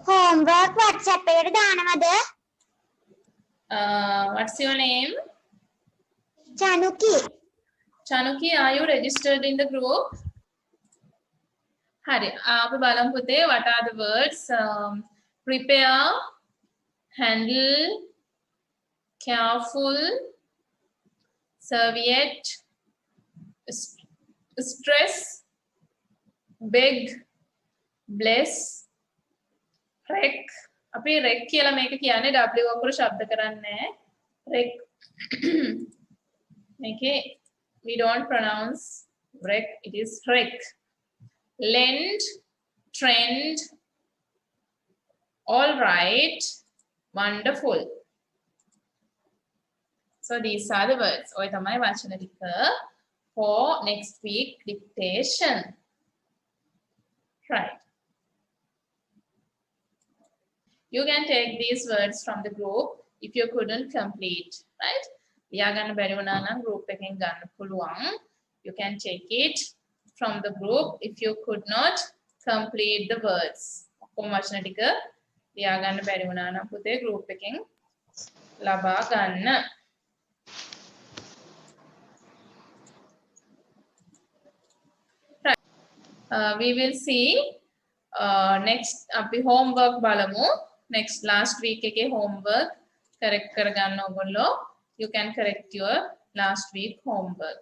Homework WhatsApp එකට දානවද? What's your name? Chanuki. Chanuki, are you registered in the group? Hari, අපි බලමු පුතේ what are the words? Prepare, handle, careful, serviette, stress, beg, bless, wreck. අපි wreck කියලා මේක කියන්නේ W අකුර ශබ්ද කරන්නේ නැහැ. wreck. මේකේ we don't pronounce wreck, it is wreck. Lend, trend, all right, wonderful. So these are the words. ඔය තමයි වචන ටික for next week dictation. Right. You can take these words from the group if you couldn't complete, right? ලියා ගන්න බැරි වුණා නම් group එකෙන් ගන්න පුළුවන්. You can take it from the group if you could not complete the words. ඔක්කොම වචන ටික ලියා ගන්න බැරි වුණා නම් පුතේ group එකෙන් ලබා ගන්න. Right. We will see next අපි homework බලමු. Next last week එකේ homework correct කරගන්න ඕගොල්ලෝ. You can correct your last week homework.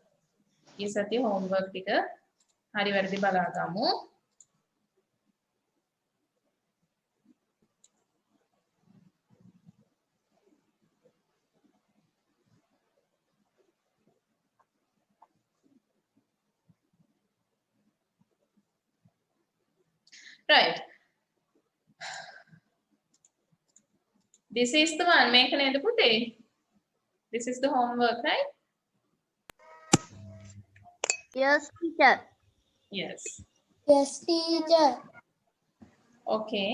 මේ සතියේ homework ටික හරි වැරදි බලා ගමු. Right. This is the one. මේක නේද පුතේ? This is the homework, right? Yes, teacher. Yes. Yes, teacher. Okay.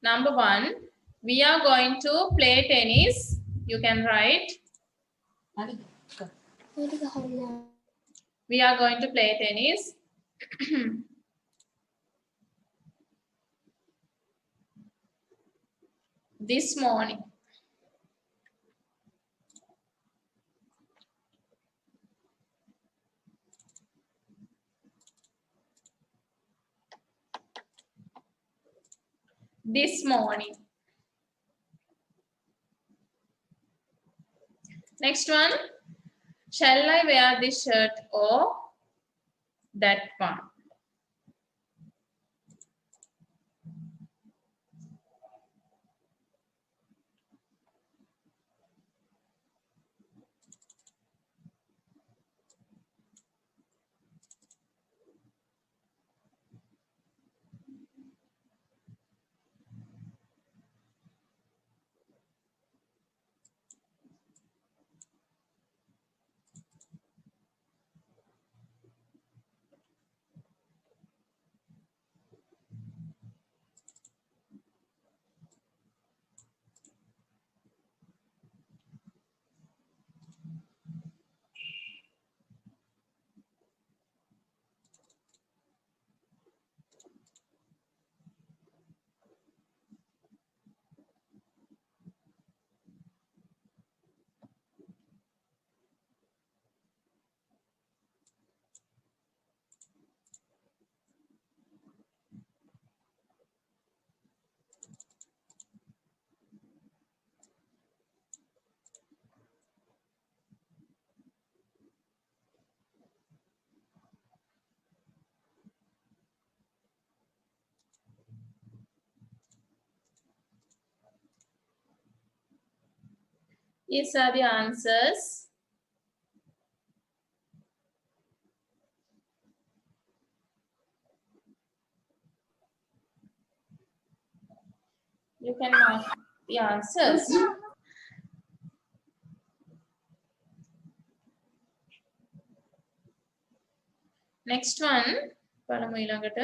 Number 1, we are going to play tennis. You can write. We are going to play tennis. This morning. This morning. Next one. Shall I wear this shirt or that one? These are the answers. You can mark the answers. Next one. බලමු ඊළඟට.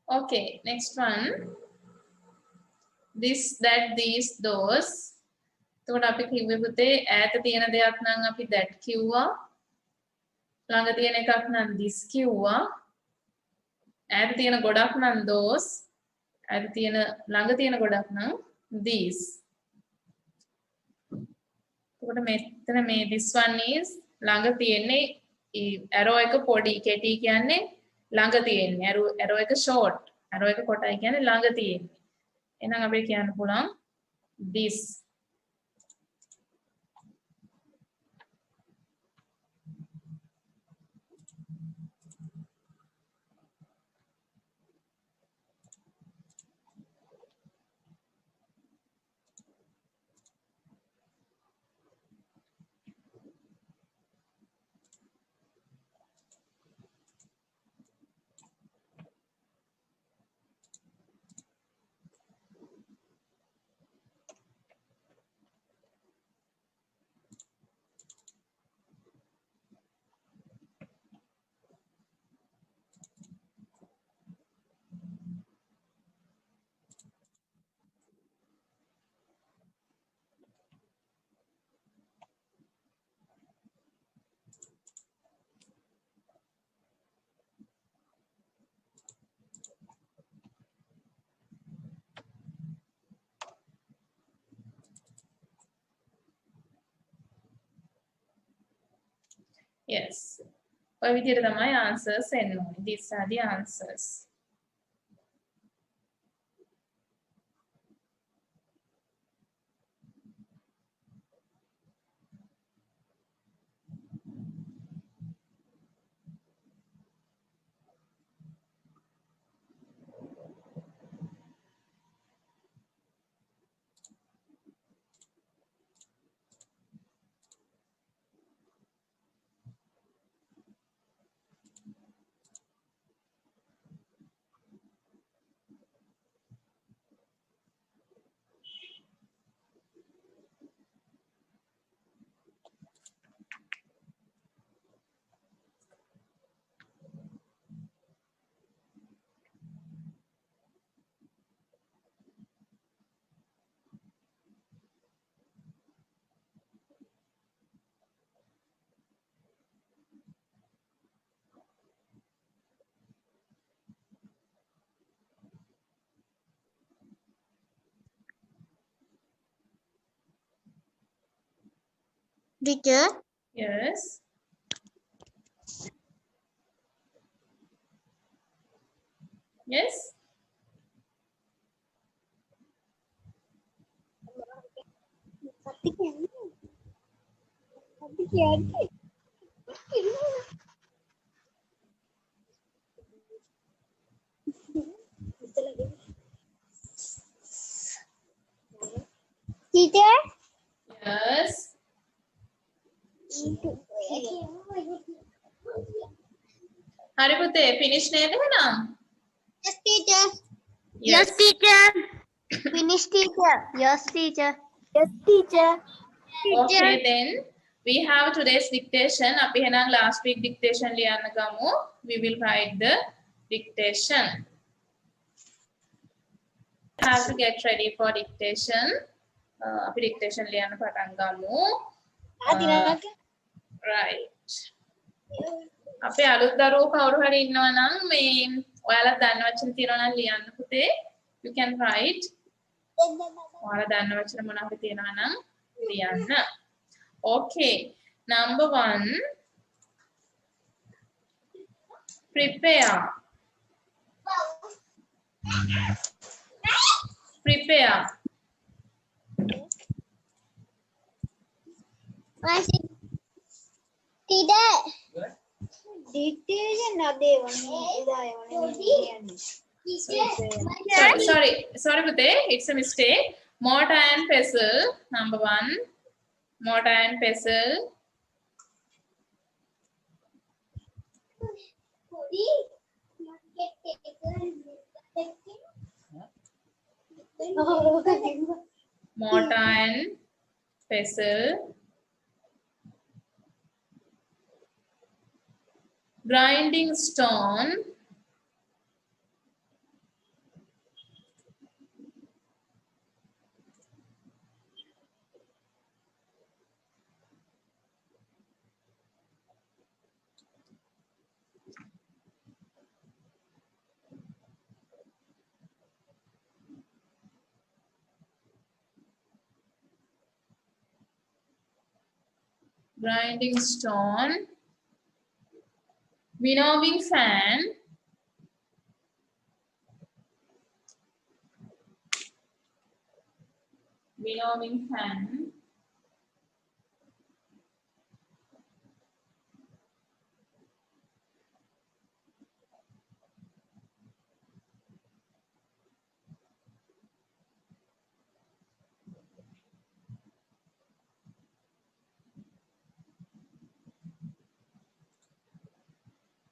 Okay, next one. This, that, these, those. එතකොට අපි කිව්වේ පුතේ ඈත තියෙන දෙයක් නම් අපි that කිව්වා. ළඟ තියෙන එකක් නම් this කිව්වා. ඈත තියෙන ගොඩක් නම් those. ඈත තියෙන ළඟ තියෙන ගොඩක් නම් these. එතකොට මෙතන මේ this one is ළඟ තියෙන්නේ arrow එක පොඩි කෙටි කියන්නේ ළඟ තියෙන්නේ. arrow එක short. arrow එක කොටයි කියන්නේ ළඟ තියෙන්නේ. එහෙනම් අපිට කියන්න පුළුවන් this. Yes. ඔය විදිහට තමයි answers එන්න ඕනේ. These are the answers. Teacher, Yes. Yes. Teacher. Yes. හරි පුතේ finish නේද එහෙනම්? Yes, teacher. Yes. teacher. Finish, teacher. Yes, teacher. Yes, teacher. Okay, then we have today's dictation. අපි එහෙනම් last week dictation ලියන්න ගමු. We will write the dictation. Have to get ready for dictation. අපි dictation ලියන්න පටන් ගමු. Right. අපේ අලුත් දරුවෝ කවුරු හරි ඉන්නවා නම් මේ ඔයාලා දන්න වචන තියෙනවා නම් ලියන්න පුතේ. You can write. ඔයාලා දන්න වචන මොනවා හරි තියෙනවා නම් ලියන්න. Okay. Number 1. Prepare. Prepare. Teacher. Dictation Sorry, Pute. It's a mistake. Mortar and pestle. Number 1. Mortar and pestle. Mortar and pestle. Grinding stone. Grinding stone. Winnowing fan. Winnowing fan.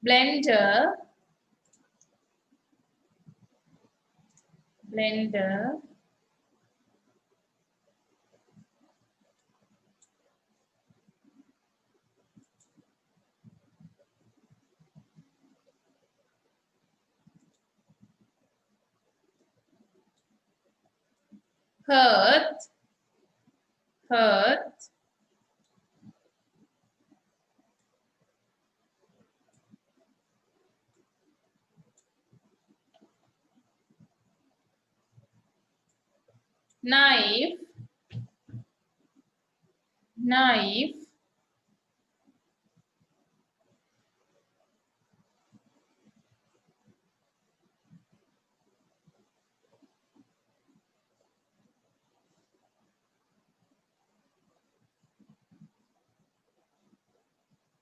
Blender. Blender. Hearth. Hearth. Knife. Knife.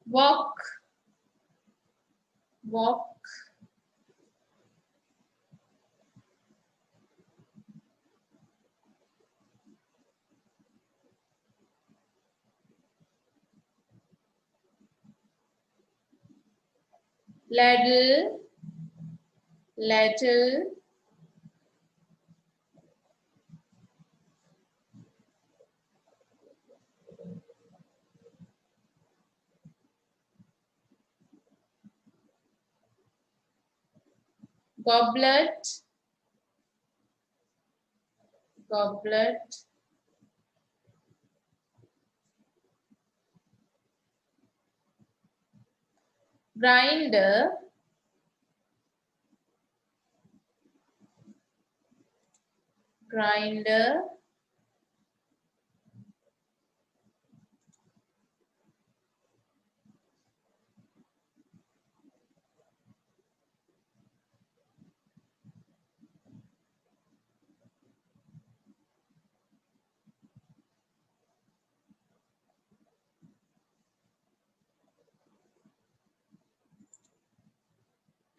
Walk. Walk. Ladle. Ladle. Goblet. Goblet. Grinder. Grinder.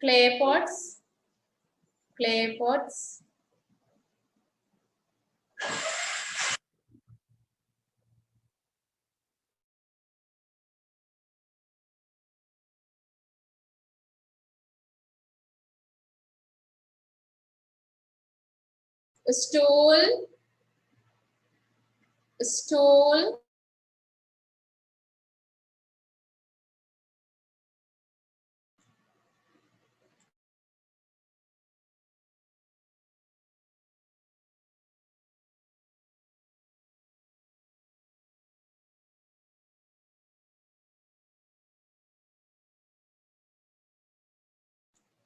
clay pots, clay pots. A stool, a stool.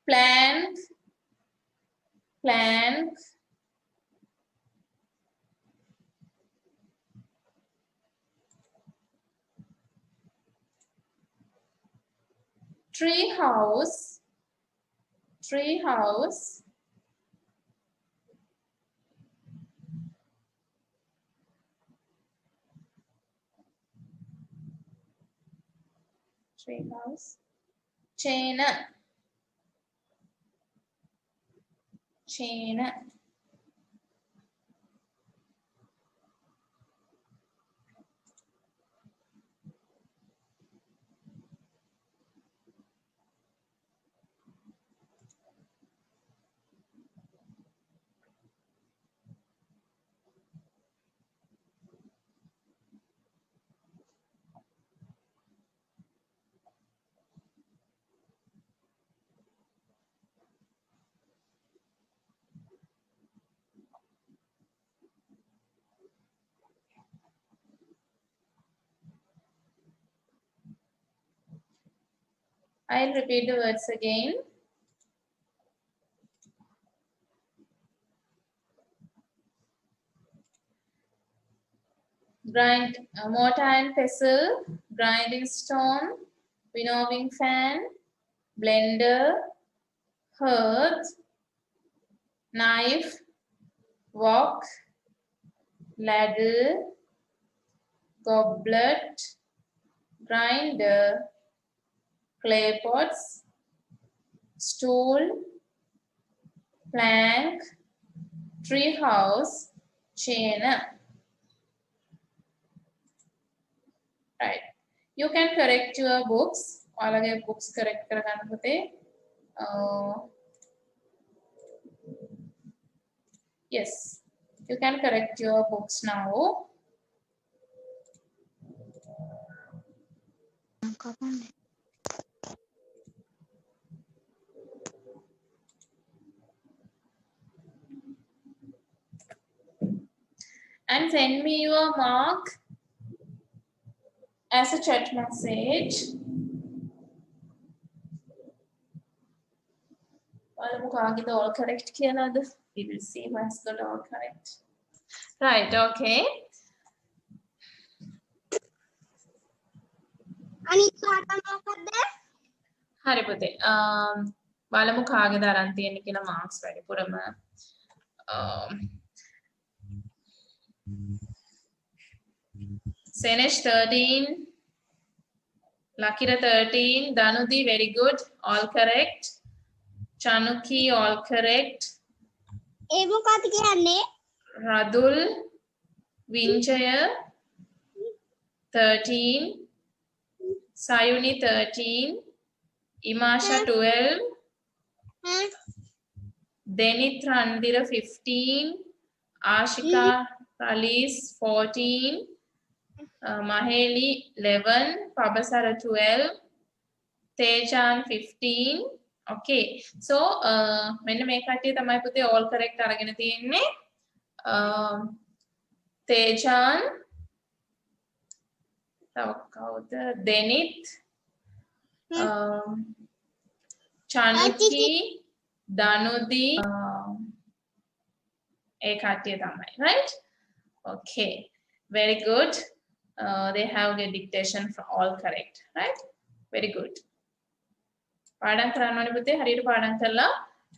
Plank, plank. Tree house, tree house. Tree house. Chain, chain. I'll repeat the words again. Grind, mortar and pestle, grinding stone, winnowing fan, blender, hearth, knife, wok, ladle, goblet, grinder, clay pots, stool, plank, tree house, chain. Right. You can correct your books. All of your books correct කරගන්න පුතේ. Yes, you can correct your books now. And send me your mark as a chat message. All correct කියලාද? We will see who has got all correct. Right, okay. අනිත් කාටද මොකද්ද? හරි පුතේ. බලමු කාගේද අරන් තියෙන්නේ කියලා මාක්ස් වැඩිපුරම. Senesh 13, Lakira 13, Danudi very good, all correct. Chanuki all correct. ඒ මොකක්ද කියන්නේ? Radul, Vinjaya 13, Sayuni 13, Imasha 12, Denith Randira 15, Ashika Ralis 14, Maheli 11, Pabasara 12, Tejan 15. Okay, so මෙන්න මේ කට්ටිය තමයි පුතේ all correct අරගෙන තියෙන්නේ. Tejan, තව කවුද? Denith, Chanuki, Danudi, ඒ කට්ටිය තමයි, right? Okay, very good. They have the dictation for all correct, right? Very good. පාඩම් කරන්න ඕනේ පුතේ. හරියට පාඩම් කරලා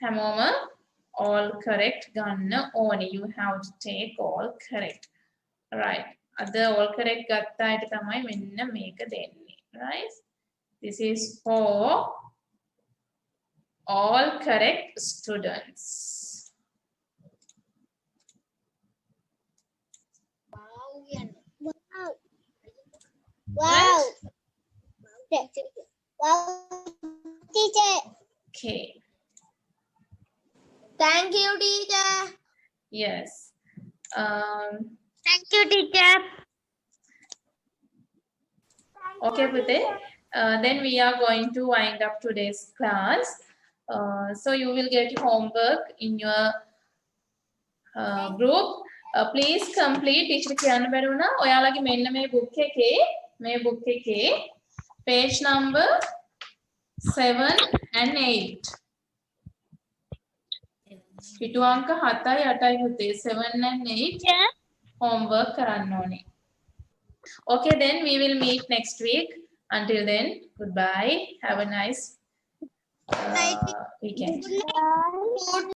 හැමෝම all correct ගන්න ඕනේ. You have to take all correct. Right. අද all correct ගත්ත අයට තමයි මෙන්න මේක දෙන්නේ. Right? This is for All correct, students. Wow. Wow, teacher. Okay. Thank you, teacher. Yes. Thank you, teacher. Okay, Pute. Then we are going to wind up today's class. So you will get homework in your group. Please complete. Teacher කියන්න බැරි වුණා. ඔයාලගේ මෙන්න මේ book එකේ page number 7 and 8. පිටු අංක 7යි 8යි පුතේ 7 and 8 homework කරන්න ඕනේ. Okay, then we will meet next week. Until then, goodbye. Have a nice weekend. Good